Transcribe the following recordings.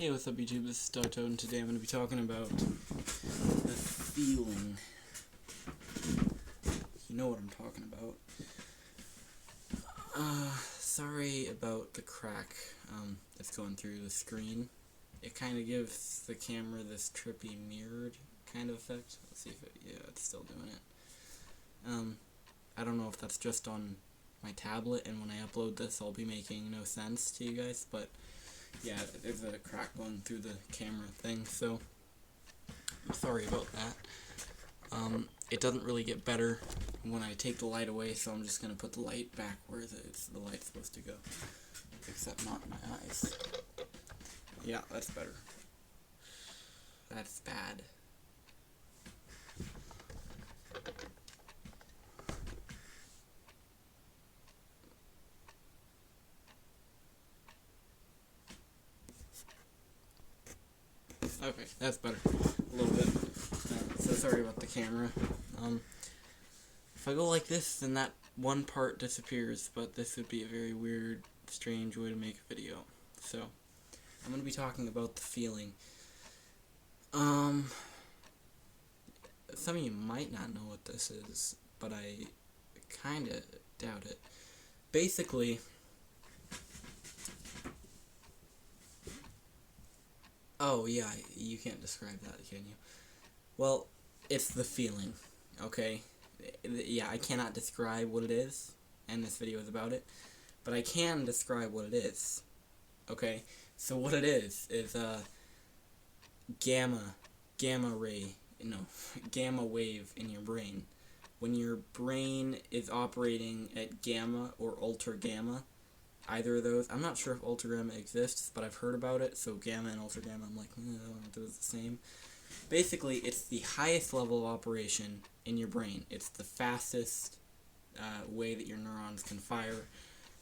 Hey, what's up YouTube? This is Starto, and today I'm going to be talking about the feeling. You know what I'm talking about. Sorry about the crack that's going through the screen. It kind of gives the camera this trippy mirrored kind of effect. Let's see if it's still doing it. I don't know if that's just on my tablet, and when I upload this I'll be making no sense to you guys, but yeah, there's a crack going through the camera thing, so I'm sorry about that. It doesn't really get better when I take the light away, so I'm just going to put the light back where the light's supposed to go, except not in my eyes. Yeah, that's better. That's bad. Okay, that's better. A little bit. So sorry about the camera. If I go like this, then that one part disappears, but this would be a very weird, strange way to make a video. So, I'm going to be talking about the feeling. Some of you might not know what this is, but I kinda doubt it. Basically, oh yeah, you can't describe that, can you? Well, it's the feeling, okay? Yeah, I cannot describe what it is, and this video is about it, but I can describe what it is, okay? So what it is gamma wave in your brain. When your brain is operating at gamma or ultra gamma, either of those, I'm not sure if ultra gamma exists, but I've heard about it, so gamma and ultra gamma, I'm like, I don't know if they're the same. Basically, it's the highest level of operation in your brain. It's the fastest way that your neurons can fire,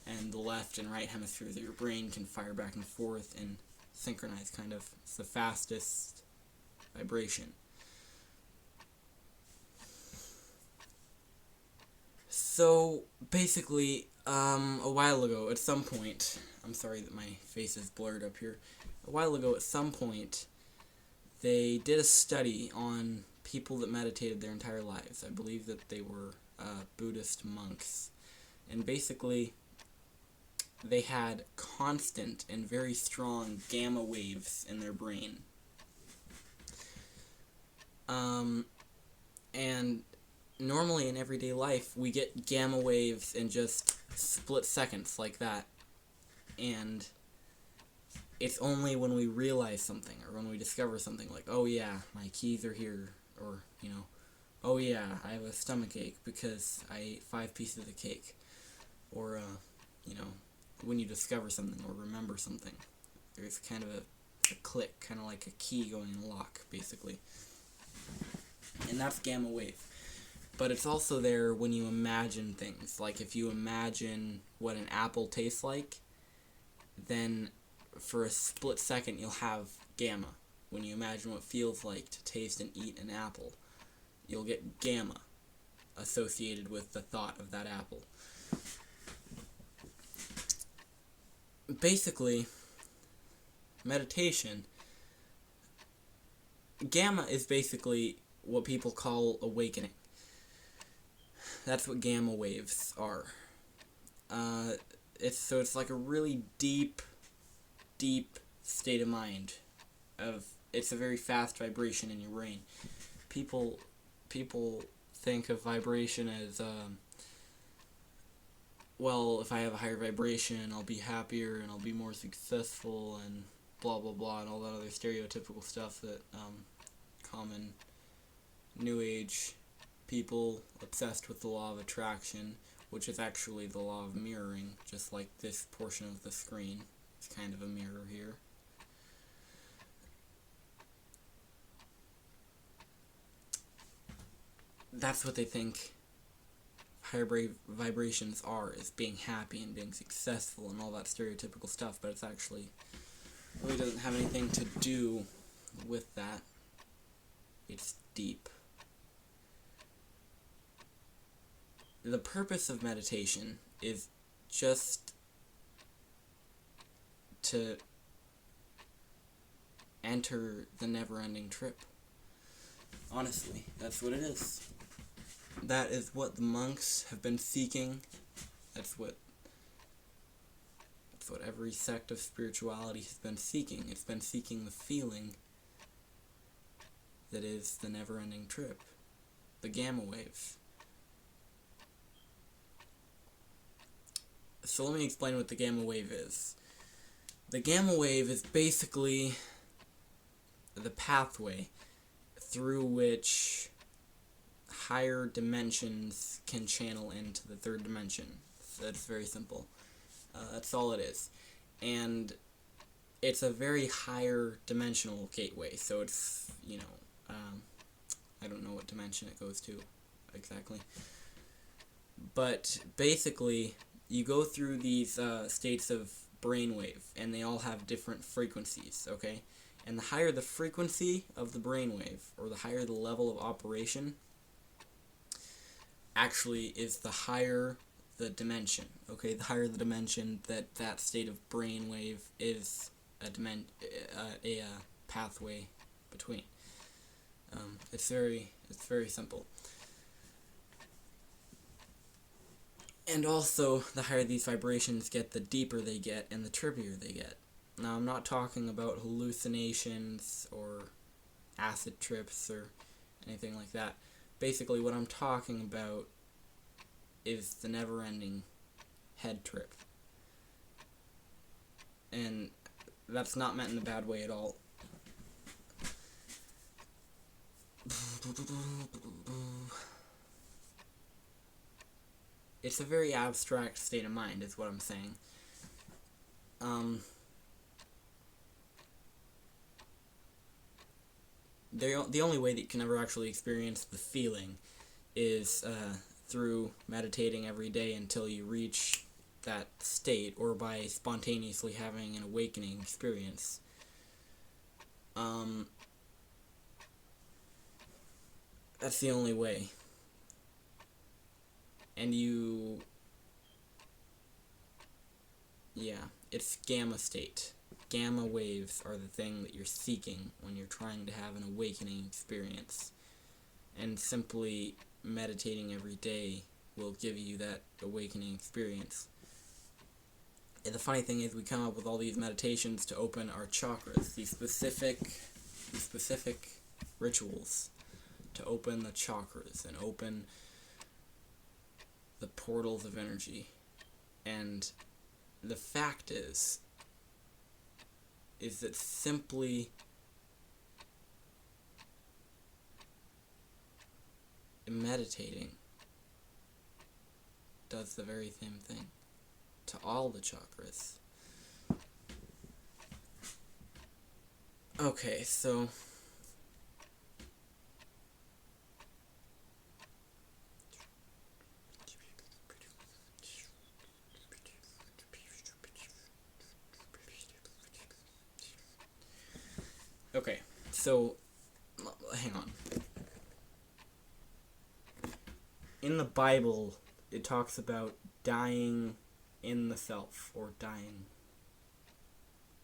and the left and right hemispheres of your brain can fire back and forth and synchronize, kind of. It's the fastest vibration. So, basically, a while ago, at some point, I'm sorry that my face is blurred up here. A while ago, at some point, they did a study on people that meditated their entire lives. I believe that they were Buddhist monks. And basically, they had constant and very strong gamma waves in their brain. And normally in everyday life, we get gamma waves in just split seconds like that. And it's only when we realize something, or when we discover something, like, oh yeah, my keys are here, or, oh yeah, I have a stomach ache because I ate 5 pieces of cake, or, when you discover something or remember something, there's kind of a click, kind of like a key going in a lock, basically. And that's gamma wave. But it's also there when you imagine things. Like, if you imagine what an apple tastes like, then for a split second you'll have gamma. When you imagine what it feels like to taste and eat an apple, you'll get gamma associated with the thought of that apple. Basically, meditation, gamma is basically what people call awakening. That's what gamma waves are. It's like a really deep state of mind. It's a very fast vibration in your brain. People think of vibration as, well, if I have a higher vibration, I'll be happier and I'll be more successful and blah blah blah and all that other stereotypical stuff that common New Age people obsessed with the law of attraction, which is actually the law of mirroring, just like this portion of the screen. It's kind of a mirror here. That's what they think higher vibrations are, is being happy and being successful and all that stereotypical stuff, but it's actually really doesn't have anything to do with that. It's deep. The purpose of meditation is just to enter the never-ending trip. Honestly, that's what it is. That is what the monks have been seeking. That's what every sect of spirituality has been seeking. It's been seeking the feeling that is the never-ending trip. The gamma waves. So let me explain what the gamma wave is. The gamma wave is basically the pathway through which higher dimensions can channel into the third dimension. So it's very simple. That's all it is. And it's a very higher dimensional gateway, so it's, I don't know what dimension it goes to exactly. But basically, you go through these states of brainwave, and they all have different frequencies, okay? And the higher the frequency of the brainwave, or the higher the level of operation, actually is the higher the dimension, okay? The higher the dimension that state of brainwave is a pathway between. It's very simple. And also, the higher these vibrations get, the deeper they get, and the trippier they get. Now, I'm not talking about hallucinations, or acid trips, or anything like that. Basically, what I'm talking about is the never-ending head trip. And that's not meant in a bad way at all. It's a very abstract state of mind, is what I'm saying. The only way that you can ever actually experience the feeling is through meditating every day until you reach that state, or by spontaneously having an awakening experience. That's the only way. And it's gamma state. Gamma waves are the thing that you're seeking when you're trying to have an awakening experience. And simply meditating every day will give you that awakening experience. And the funny thing is, we come up with all these meditations to open our chakras, these specific rituals to open the chakras and open the portals of energy. And the fact is that simply meditating does the very same thing to all the chakras. Okay, so hang on. In the Bible, it talks about dying in the self, or dying,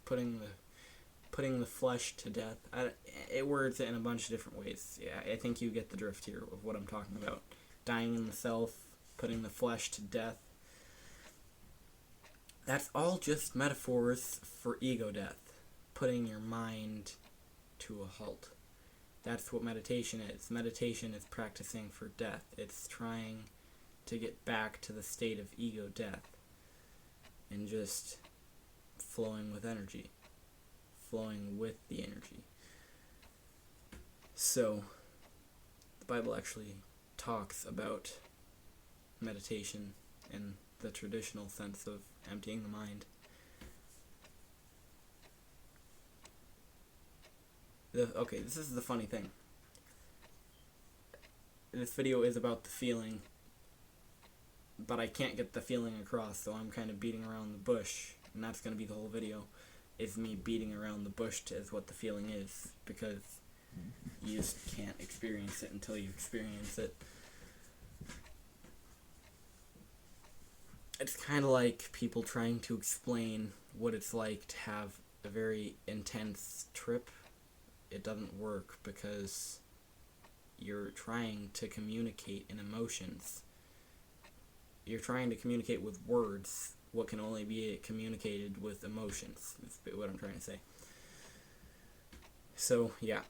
putting the flesh to death. It words it in a bunch of different ways. Yeah, I think you get the drift here of what I'm talking about. Dying in the self, putting the flesh to death. That's all just metaphors for ego death, putting your mind to a halt. That's what meditation is. Meditation is practicing for death. It's trying to get back to the state of ego death and just flowing with energy, flowing with the energy. So, the Bible actually talks about meditation in the traditional sense of emptying the mind. Okay, this is the funny thing. This video is about the feeling, but I can't get the feeling across, so I'm kind of beating around the bush, and that's going to be the whole video, is me beating around the bush as what the feeling is, because you just can't experience it until you experience it. It's kind of like people trying to explain what it's like to have a very intense trip it doesn't work because you're trying to communicate in emotions. You're trying to communicate with words what can only be communicated with emotions, is what I'm trying to say. So, yeah.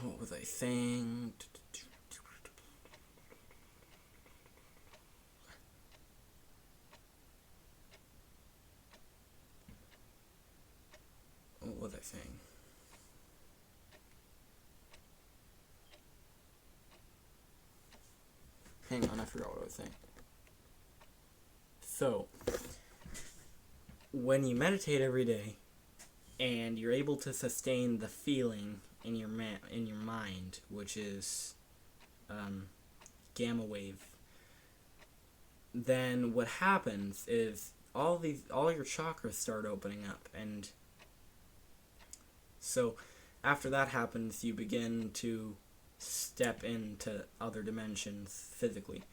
What was I saying? What was I saying? Hang on, I forgot what I was saying. So, when you meditate every day, and you're able to sustain the feeling in your mind, which is gamma wave, then what happens is all your chakras start opening up, and so after that happens, you begin to step into other dimensions physically.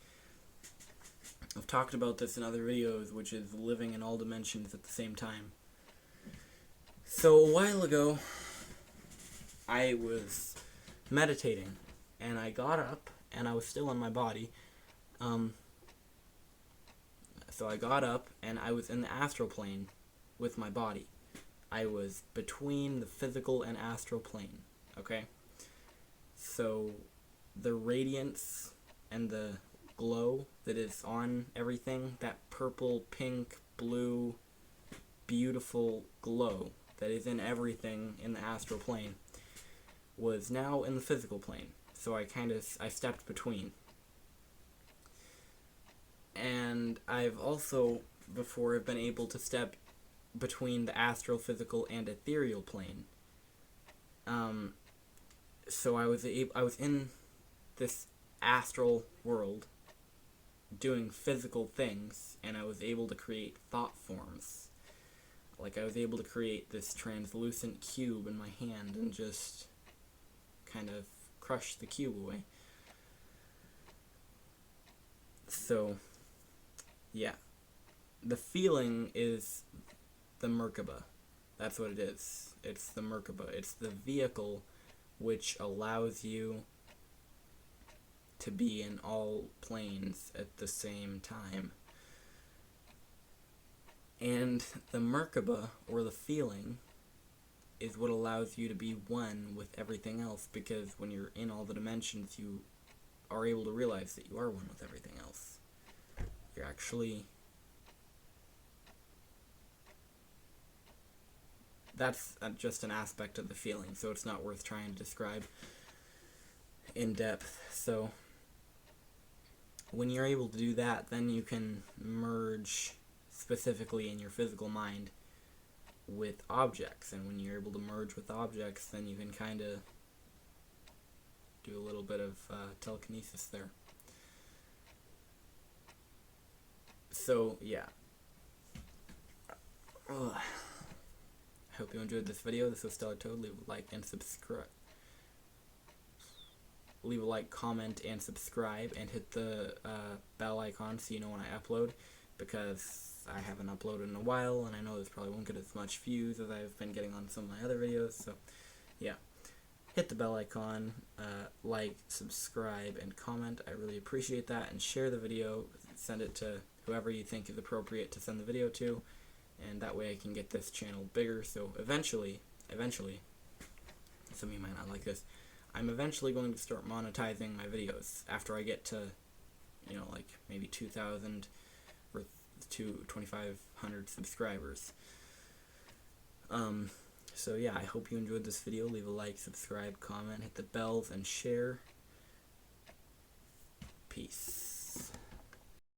I've talked about this in other videos, which is living in all dimensions at the same time. So a while ago, I was meditating, and I got up, and I was still in my body. So I got up, and I was in the astral plane with my body. I was between the physical and astral plane, okay? So the radiance and the glow that is on everything, that purple, pink, blue, beautiful glow that is in everything in the astral plane, was now in the physical plane. So I stepped between. And I've also before been able to step between the astral, physical, and ethereal plane. So I was in this astral world doing physical things, and I was able to create thought forms. Like, I was able to create this translucent cube in my hand and just kind of crush the cube away. So, yeah. The feeling is the Merkaba. That's what it is. It's the Merkaba. It's the vehicle which allows you to be in all planes at the same time. And the Merkaba, or the feeling, is what allows you to be one with everything else, because when you're in all the dimensions, you are able to realize that you are one with everything else. You're actually... That's just an aspect of the feeling, so it's not worth trying to describe in depth. So, when you're able to do that, then you can merge specifically in your physical mind with objects, and when you're able to merge with objects, then you can kind of do a little bit of telekinesis there. So, yeah. Ugh. I hope you enjoyed this video. This was Stellar Toad. Leave a like and subscribe. Leave a like, comment, and subscribe, and hit the bell icon so you know when I upload, because I haven't uploaded in a while, and I know this probably won't get as much views as I've been getting on some of my other videos, so yeah. Hit the bell icon, like, subscribe, and comment. I really appreciate that, and share the video. Send it to whoever you think is appropriate to send the video to, and that way I can get this channel bigger. So eventually, some of you might not like this, I'm eventually going to start monetizing my videos after I get to, like maybe 2,000 or 2,500 subscribers. So yeah, I hope you enjoyed this video. Leave a like, subscribe, comment, hit the bells, and share. Peace.